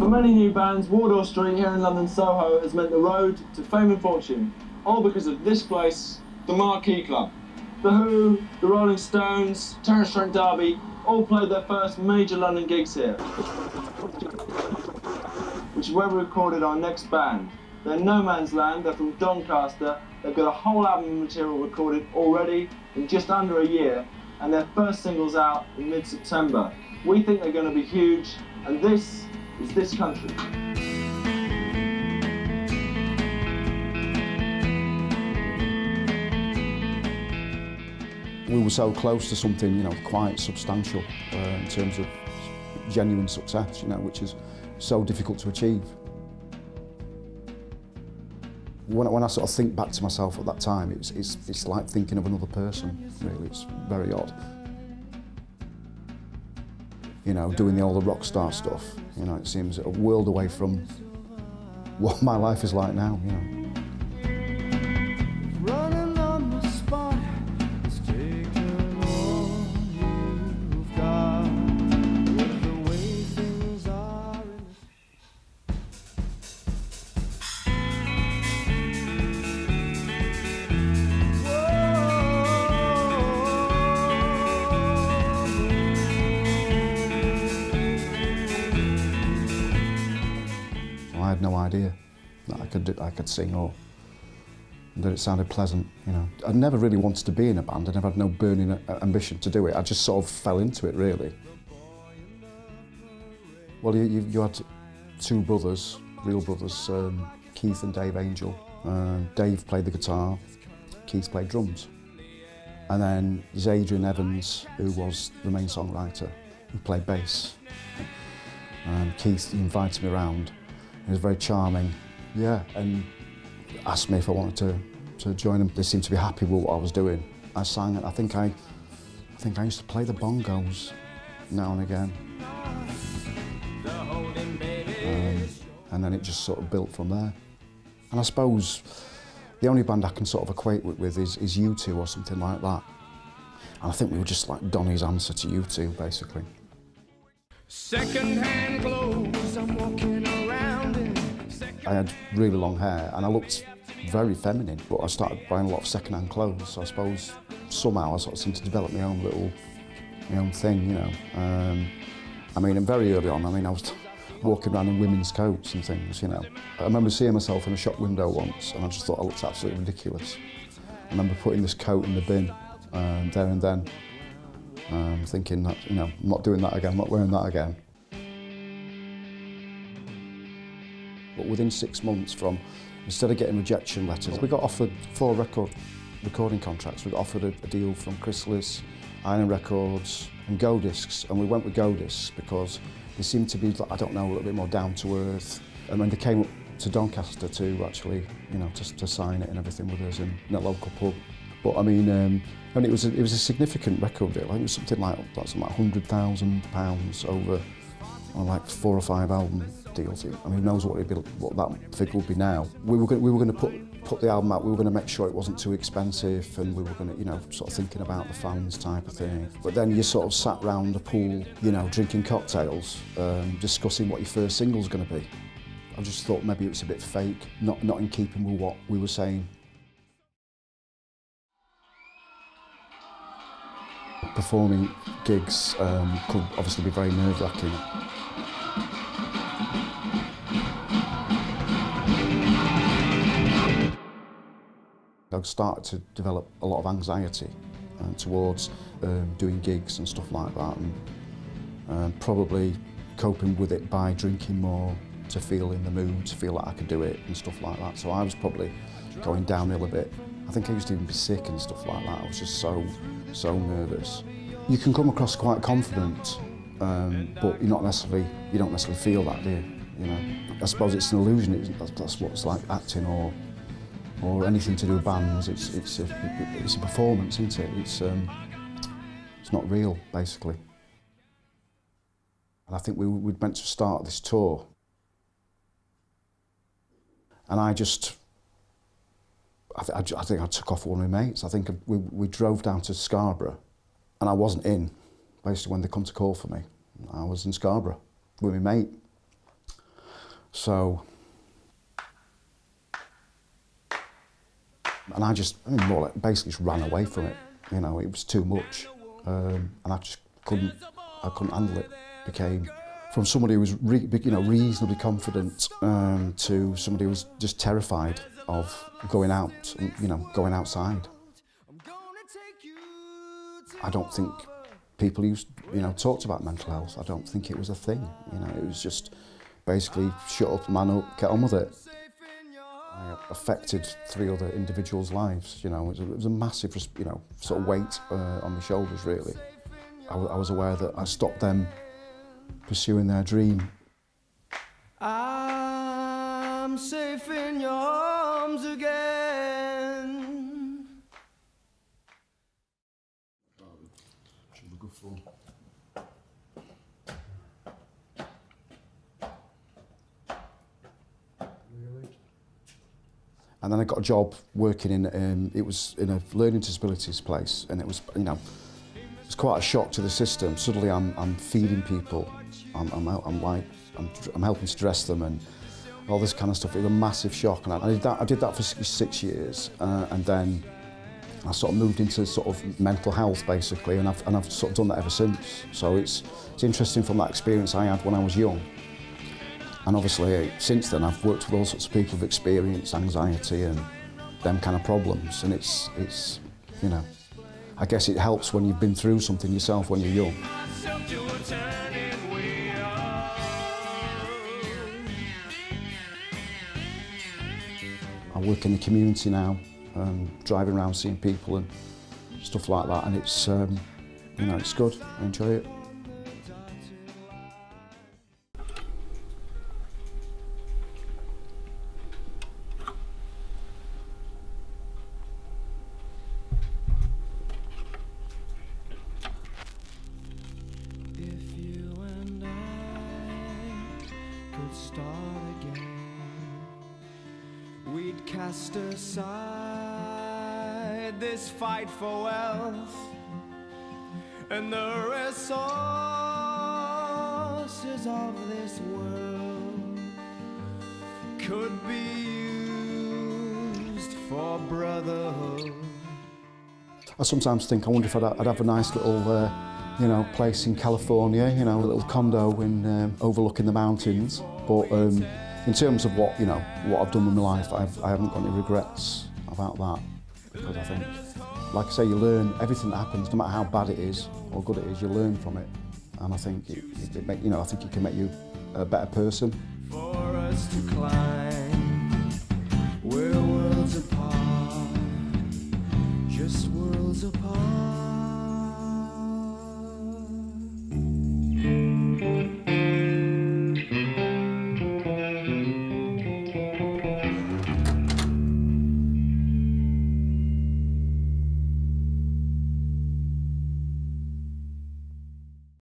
For many new bands, Wardour Street here in London Soho has meant the road to fame and fortune, all because of this place, the Marquee Club. The Who, the Rolling Stones, Terence Trent D'Arby all played their first major London gigs here, which is where we recorded our next band. They're No Man's Land, they're from Doncaster, they've got a whole album of material recorded already in just under a year, and their first single's out in mid-September. We think they're going to be huge, and this is This Country. We were so close to something, quite substantial in terms of genuine success, which is so difficult to achieve. When I sort of think back to myself at that time, it's like thinking of another person, really. It's very odd. Doing all the rock star stuff, it seems a world away from what my life is like now, Running on the spot, it's taken all you've got. With the way things are I had no idea that I could sing or that it sounded pleasant, I never really wanted to be in a band. I never had no burning ambition to do it. I just sort of fell into it, really. Well, you had two brothers, real brothers, Keith and Dave Angel. Dave played the guitar, Keith played drums. And then there's Adrian Evans, who was the main songwriter, who played bass. Keith invited me around. He was very charming, and asked me if I wanted to join him. They seemed to be happy with what I was doing. I sang, and I think I used to play the bongos now and again. And then it just sort of built from there. And I suppose the only band I can sort of equate with is U2 or something like that. And I think we were just like Donny's answer to U2, basically. Second-hand clothes, I'm walking around in. I had really long hair and I looked very feminine, but I started buying a lot of second-hand clothes, so I suppose somehow I sort of seemed to develop my own thing, and very early on, I was walking around in women's coats and things, I remember seeing myself in a shop window once and I just thought I looked absolutely ridiculous. I remember putting this coat in the bin there and then. Thinking that, I'm not doing that again, I'm not wearing that again. But within 6 months instead of getting rejection letters, we got offered 4 recording contracts. We got offered a deal from Chrysalis, Iron Records and Go Discs, and we went with Go Discs because they seemed to be, a little bit more down to earth. And when they came up to Doncaster to actually, to sign it and everything with us in a local pub. But and it was a significant record deal. I think it was something like £100,000 over like 4 or 5 album deals. Who knows what that figure would be now. We were going to put the album out. We were going to make sure it wasn't too expensive, and we were going to sort of thinking about the fans type of thing. But then you sort of sat round the pool, drinking cocktails, discussing what your first single's going to be. I just thought maybe it was a bit fake, not in keeping with what we were saying. Performing gigs could obviously be very nerve-wracking. I started to develop a lot of anxiety towards doing gigs and stuff like that, and probably coping with it by drinking more to feel in the mood, to feel like I could do it and stuff like that. So I was probably going downhill a bit. I think I used to even be sick and stuff like that. I was just so nervous. You can come across quite confident, but you don't necessarily feel that, do you? I suppose it's an illusion. That's what it's like acting or anything to do with bands. It's a performance, isn't it? It's not real, basically. And I think we'd meant to start this tour, and I think I took off with one of my mates. I think we drove down to Scarborough, and I wasn't in, basically, when they come to call for me. I was in Scarborough with my mate. So, and I more like basically just ran away from it. You know, it was too much, and I just couldn't handle it. Became from somebody who was reasonably confident to somebody who was just terrified of going out, and, going outside. I don't think people talked about mental health. I don't think it was a thing. It was just basically shut up, man up, get on with it. I affected 3 other individuals' lives. It was a massive, sort of weight on my shoulders. Really, I was aware that I stopped them pursuing their dream. I'm safe in your arms again. Should be good fun. And then I got a job working it was in a learning disabilities place, and it was, it was quite a shock to the system. Suddenly I'm feeding people, I'm helping to dress them and all this kind of stuff. It was a massive shock, and I did that for 6 years, and then I sort of moved into sort of mental health basically, and I've sort of done that ever since. So it's interesting from that experience I had when I was young. And obviously, since then, I've worked with all sorts of people who've experienced anxiety and them kind of problems. And it's I guess it helps when you've been through something yourself when you're young. I work in the community now, driving around seeing people and stuff like that. And it's, it's good. I enjoy it. Start again, we'd cast aside this fight for wealth and the resources of this world could be used for brotherhood. I sometimes think, I wonder if I'd have a nice little place in California, a little condo in overlooking the mountains. But in terms of what I've done with my life, I haven't got any regrets about that, because I think, like I say, you learn everything that happens, no matter how bad it is or good it is, you learn from it, and I think it can make you a better person. For us to climb, we're worlds apart.